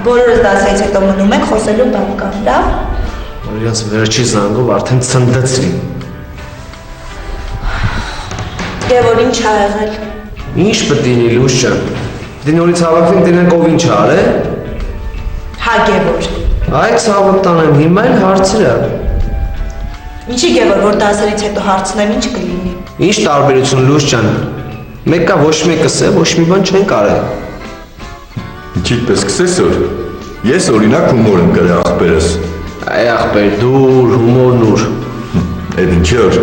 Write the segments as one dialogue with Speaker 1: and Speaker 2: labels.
Speaker 1: Բոլորս դասից հետո մնում ենք խոսելու բան կա, լավ։
Speaker 2: Իրենց վերջի զանգով արդեն ցնդեցրի։
Speaker 1: Գևոր ինչ ա եղել։
Speaker 2: Ինչ պետք լինի լույս ջան։ Դե նորից հավաքվենք դինենք ով ինչ ա արել։
Speaker 1: Հա Գևոր։
Speaker 2: Այդ ցավը տանեմ հիմա էլ հարցրը։
Speaker 1: Ինչի Գևոր, որ դասերից հետո հարցնեմ ինչ կլինի։
Speaker 2: Ինչ տարբերություն լույս ջան։ Մեկը ոչ մեկս է, ոչ մի բան չեն կարել։
Speaker 3: Ինչի պես կսես որ։ Ես օրինակ հումոր եմ գրել ախպերս։
Speaker 2: Այ ախպեր դուր, հումոր նուր։
Speaker 3: Այդ ինչի որ։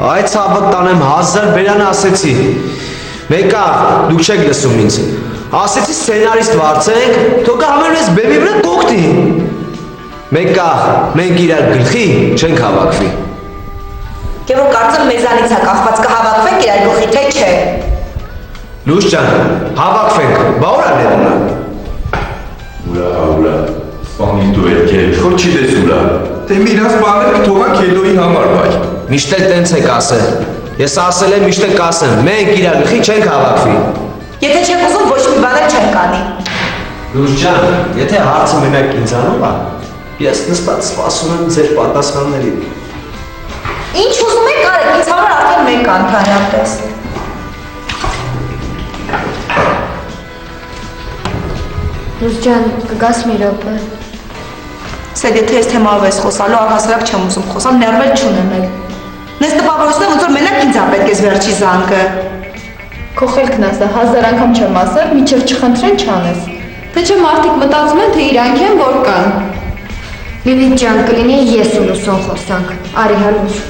Speaker 2: Այդ ցավը տանեմ 1000 բերան ասեցի։ Մեկը դուք չեք լսում ինձ։ Ասեցի սցենարիստ վարձենք, թողա համերես բեմի վրա կոկտի։ Մեկը մենք իրար գլխի չենք հավաքվի։
Speaker 1: Գևոր կարծեմ մեզանից է կախված կհավաքվենք իրար գլխի թե չէ։
Speaker 2: Լույս ջան, հավաքվենք, բա ուր է Լևոնը։
Speaker 3: Ուրա, սպանիլ դու էլ կեր, խոր չի դես ուրա։ Թե մի իրան սպանել կթողան կեդոյի համար բայ։
Speaker 2: Միշտ էլ տենց եք ասել։ Ես ասել եմ միշտ եք ասեմ, մենք իրար գլխի չենք հավաքվի։
Speaker 1: Եթե չեք ուզում ոչ մի բան էլ չենք անի։
Speaker 2: Լույս ջան, եթե հարցը մենակ ինձանով է, ես նստած սպասում եմ ձեր պատասխանների։
Speaker 1: Ինչ ուզում եք արեք, ինձ համար արդեն մեկ ընդհանրապես։
Speaker 4: Լույս ջան, կգաս մի րոպե։
Speaker 1: Սեդ եթե ես թեմայով ես խոսալու, առհասարակ չեմ ուզում խոսալ, ներվել չունեմ էլ։ Նես տպավորեցնեմ, ոնց որ մենակ ինձ ա պետք է վերջի զանգը։
Speaker 4: Քո խելքն ասա, 1000 անգամ չեմ ասել, մինչև չխնդրեն չանես։ Թե չէ մարդիկ մտածում են, թե իրանք են, որ կան։ Լիլիթ ջան, կլինի ես ու Լուսոն խոսանք։ Արի հա լույս։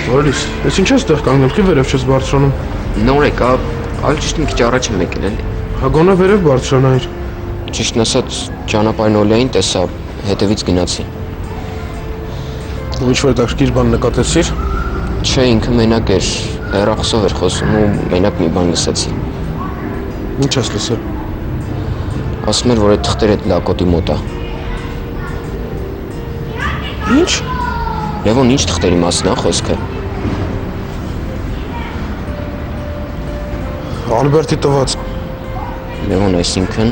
Speaker 5: Որից, ես ինչ ես տեղ կանգնել, քի վերև չես բարձրանում։
Speaker 6: Նոր եկա, այլ ճիշտ մի քիչ առաջ եմ եկել էլի։
Speaker 5: Հա գոնե վերև բարձրանայիր։
Speaker 6: Ճիշտն ասած, ճանապարհին Օլեին տեսա, հետևից գնացի։
Speaker 5: Ու ինչ-որ դաշկիր բան նկատեցիր։
Speaker 6: Չէ, ինքը մենակ էր, հեռախոսով էր խոսում ու մենակ մի բան լսեցի։
Speaker 5: Ինչ ես լսել։
Speaker 6: Ասում էր, որ այդ թղթերը այդ լակոտի մոտ է։
Speaker 5: Ինչ։
Speaker 6: Լևոն, ինչ թղթերի մասն է խոսքը։
Speaker 5: Ալբերտի տված։
Speaker 6: Լևոն, այսինքն։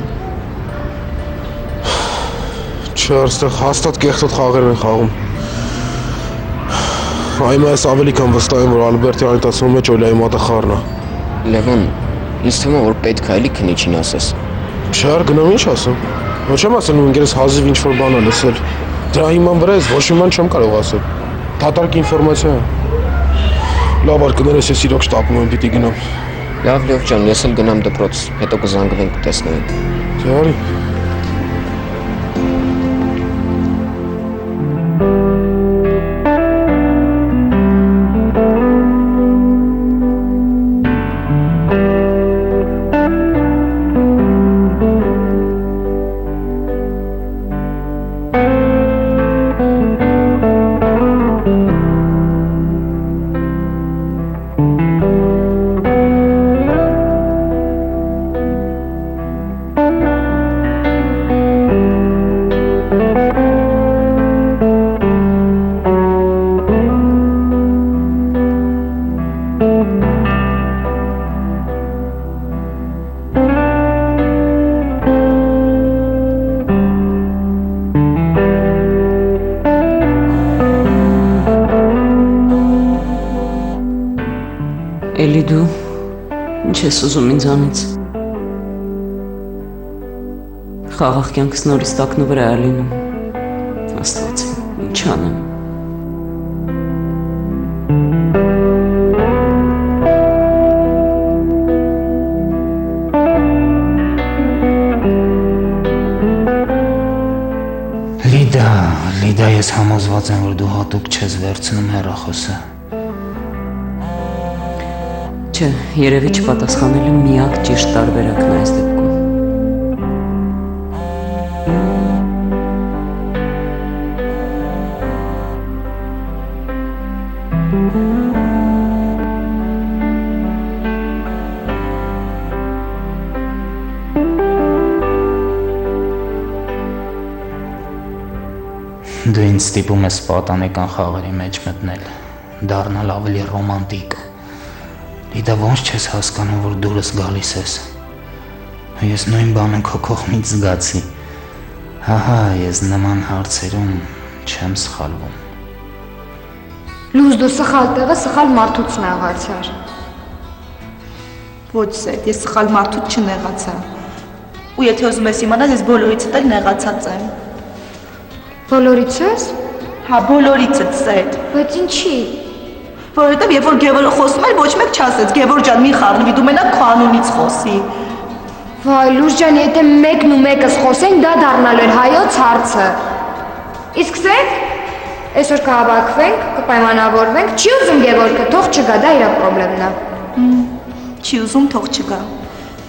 Speaker 5: Չէ, այստեղ հաստատ կեղտոտ խաղեր են խաղում։ Այմա ես ավելի կան վստահ եմ, որ Ալբերտի անիտացման մեջ Օլիայի մատախառն է։
Speaker 6: Լևոն, ինձ թվում է, որ պետք է էլի քնիչին ասես։
Speaker 5: Չէ, գնամ ինչ ասեմ։ Ոչ եմ ասել ու ինքերս հազիվ ինչ-որ բան է լսել։ Դրա հիման վրա ես ոչ մի բան չեմ կարող ասել։ Դատարկ ինֆորմացիա է։ Լավ արկներես ես իրոք շտապում եմ պիտի գնամ։
Speaker 6: Լավ, Լև ջան, ես էլ գնամ դպրոց, հետո կզանգվենք կտեսնենք։
Speaker 5: Դե արի։
Speaker 7: Էլի դու ինչ ես ուզում ինձանից։ Խաղաղ կյանքս նորից տակնու վրա է լինում։ Աստված, ինչ անեմ։
Speaker 8: Լիդա, ես համոզված եմ, որ դու հատուկ չես վերցնում հեռախոսը։
Speaker 7: Չէ, երևի չպատասխանելու միակ ճիշտ տարբերակն է այս դեպքում։
Speaker 8: Դու ինձ ստիպում ես պատանեկան խաղերի մեջ մտնել, դառնալ ավելի ռոմանտիկ։ Դիտա ոնց չես հասկանում, որ դուրս գալիս ես։ Ես նույն բանը քո կողմից զգացի։ Հահա, ես նման հարցերում չեմ սխալվում։
Speaker 4: Լուզ դու սխալ տեղը սխալ մարդուց նեղացար։
Speaker 1: Ոչ Սեյդ, ես սխալ մարդուց չնեղացա։ Ու եթե ուզում ես իմանալ, ես բոլորիցդ էլ նեղացած եմ։
Speaker 4: Բոլորից ես։
Speaker 1: Հա, բոլորիցդ Սեյդ։
Speaker 4: Բայց ինչի։
Speaker 1: Որովհետև երբ որ Գևորը խոսում էր, ոչ մեկ չասեց, Գևոր ջան, մի խառնվի, դու մենակ քո անունից խոսի։
Speaker 4: Վայ, Լուզ ջան, եթե մեկն ու մեկս խոսեն, դա դառնալու էր հայոց հարցը։ Իսկ Սեյդ, այսօր կհավաքվենք, կպայմանավորվենք, չի ուզում Գևորգը, թող չգա, դա իր խնդիրն է։
Speaker 1: Չի ուզում, թող չգա։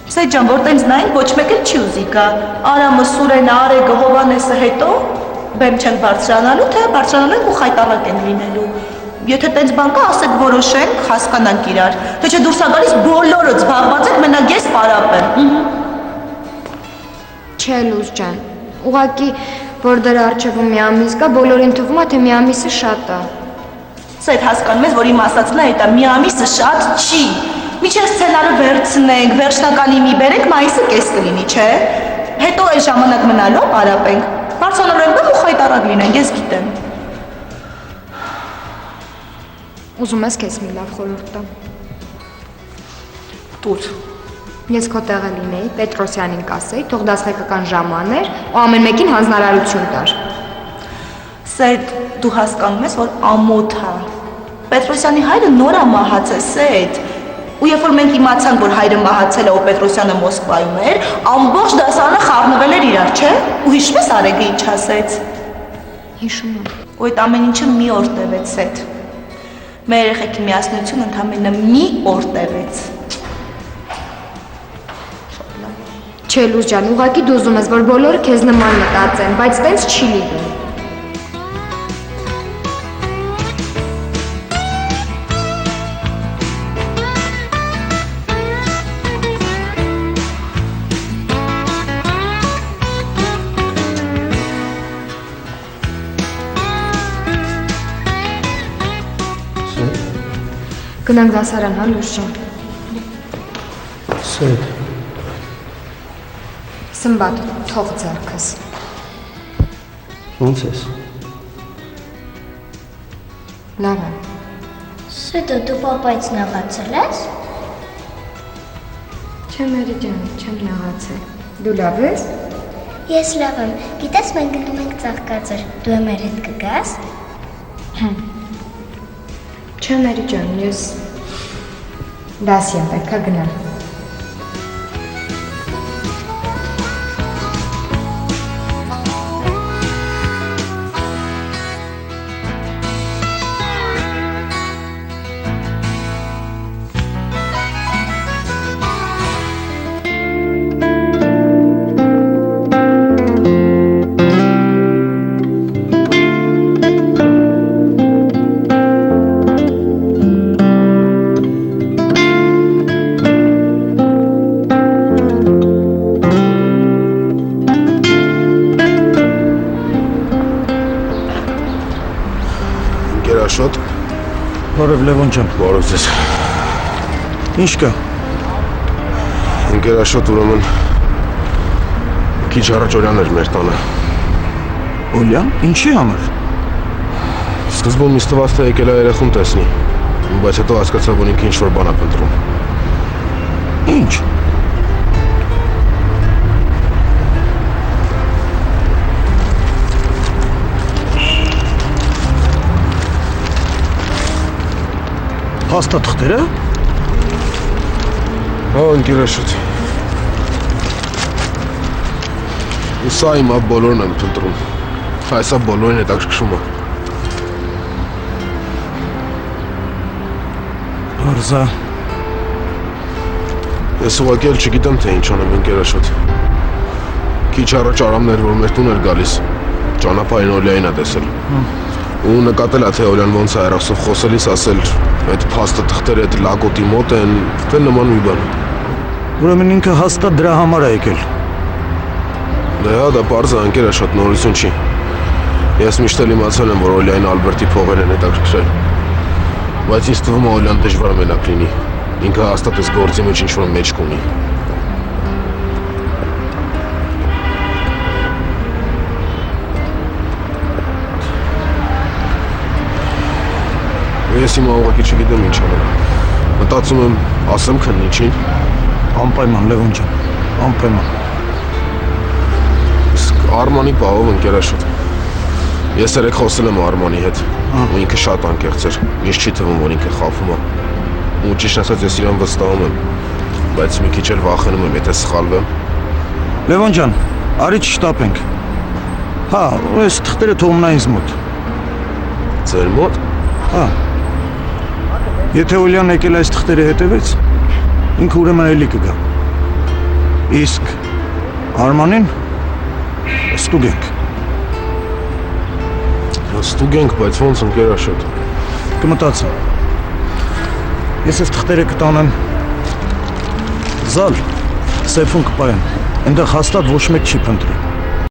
Speaker 1: Սեյդ ջան, որ տենց նայենք, ոչ մեկ էլ չի ուզի գա։ Արամը, Սուրենը, Արեգը, Հովանեսը հետո բեմ չեն բարձրանալու, թե բարձրանալու ու խայտարակ են լինելու։ Եթե տենց բան կա, ասեք որոշենք, հասկանանք իրար։ Թե չէ դուրս ա գալիս բոլորը զբաղված եք, մենակ ես պարապ եմ։
Speaker 4: Չէ, Լուզ ջան, ուղղակի որ դրա առջևում մի ամիս կա, բոլորին թվում է, թե մի ամիսը շատ է։
Speaker 1: Սա այդ հասկանում ես, որ իմ ասածն է, դա մի ամիսը շատ չի։ Միջև սցենարը վերցնենք, վերջնականի մի բերենք, մայիսը կես կլինի, չէ։ Հետո այս ժամանակ մնալով պարապենք։ Բարձրանալու ենք բեմ ու խայտարակ լինենք, ես գիտեմ։
Speaker 4: Ուզում ես քեզ մի լավ խորհուրդ տամ։
Speaker 1: Տուր։
Speaker 4: Ես քո տեղը լինեի, Պետրոսյանին կասեի, թող դասղեկական ժամաներ ու ամեն մեկին հանձնարարություն տար։
Speaker 1: Սեյդ, դու հասկանում ես, որ ամոթ է։ Պետրոսյանի հայրը նոր է մահացել, Սեյդ։ Ու երբ որ մենք իմացանք, որ հայրը մահացել է ու Պետրոսյանը Մոսկվայում էր, ամբողջ դասարանը խառնվել էր իրար, չէ՞։ Ու հիշում ես Արեգը ինչ ասեց։
Speaker 4: Հիշում եմ։
Speaker 1: Ու այդ ամեն ինչը մի օր տևեց, Սեյդ։ Մեր երեխեքի միասնությունը ընդամենը մի օր տևեց։
Speaker 4: Չէ, Լուզ ջան, ուղղակի դու ուզում ես, որ բոլորը քեզ նման մտածեն, բայց տենց չի լինում։ Գնանք դասարան, հա, Լուզ ջան։
Speaker 5: Սեյդ,
Speaker 4: Սմբատ, թող ձեռքս։
Speaker 2: ոնց ես։
Speaker 4: Լավ է։
Speaker 9: Սեդը դու պապայից նեղացել ես։
Speaker 4: Չէ, Մերի ջան, չեմ նեղացել։ Դու լավ ես։
Speaker 9: Ես լավ եմ։ Գիտես մենք գնում ենք Ծաղկաձոր։ Դու մեր հետ կգաս։
Speaker 4: Չէ, Մերի ջան, ես դասի եմ պետք է գնալ։
Speaker 5: Գերաշոտ,
Speaker 10: Որև Լևոն ջան,
Speaker 5: բարև ձեզ։
Speaker 10: ինչ կա։
Speaker 5: Գերաշոտ, ուրեմն քիչ առաջ Օրյան էր մեր տանը։
Speaker 10: Օլյան, ինչի համար։
Speaker 5: Սկզբում ինձ թվաց, թե եկել է երեխում տեսնի, բայց հետո հասկացա, որ ինքը ինչ-որ բան է փնտրում։
Speaker 10: Ինչ։ Հաստատքները։
Speaker 5: Հա, Գերաշոտ։ Սա իմ բոլորն եմ փնտրում։ Այսա բոլորին հետաքրքրում է։
Speaker 10: Արզա։
Speaker 5: Ես ուղղակի էլ չգիտեմ, թե ինչ անեմ, Գերաշոտ։ Քիչ առաջ Արամն էր, որ մեր տուն էր գալիս։ Ճանապարհին Օլիային է տեսել։ Ու նկատել է, թե Օլյան ոնց է հեռախոսով խոսելիս ասել, այդ փաստը թղթերը այդ լակոտի մոտ են, թե նման մի բան։
Speaker 10: Ուրեմն ինքը հաստատ դրա համար է եկել։
Speaker 5: Դե հա, դա պարզ է, Գերաշոտ, նորություն չի։ Ես միշտ էլ իմացել եմ, որ Օլիային Ալբերտի փողեր են հետաքրքրել։ Բայց ինձ թվում է Օլյան դժվար մենակ լինի։ Ինքը հաստատ էս գործի մեջ ինչ-որ մեջք ունի։ Ես հիմա ուղղակի չգիտեմ ինչ անել։ Մտածում եմ, ասեմ քննիչին։
Speaker 10: Անպայման Լևոն ջան, անպայման։
Speaker 5: Իսկ Արմանի պահով ընկերաշատ։ Ես երեք խոսել եմ Արմանի հետ, ու ինքը շատ անկեղծ էր։ Ինձ չի թվում, որ ինքը խաբում է։ Ու ճիշտ ասած ես իրան վստահում եմ, բայց մի քիչ էլ վախենում եմ, եթե սխալվեմ։
Speaker 10: Լևոն ջան, արի չշտապենք։ Հա, այս թղթերը թողումն է ինձ մոտ։
Speaker 5: Ձեր մոտ։
Speaker 10: Հա։ Եթե Օլյանն եկել այս թղթերի հետևից, ինքը ուրեմն էլի կգա։ Իսկ Արմանին ստուգենք։
Speaker 5: Ստուգենք, բայց ոնց ընկերաշատ։
Speaker 10: Կմտածեմ։ Ես այս թղթերը կտանեմ զալ, սեյֆում կպայեմ։ Այնտեղ հաստատ ոչ մեկ չի փնտրի։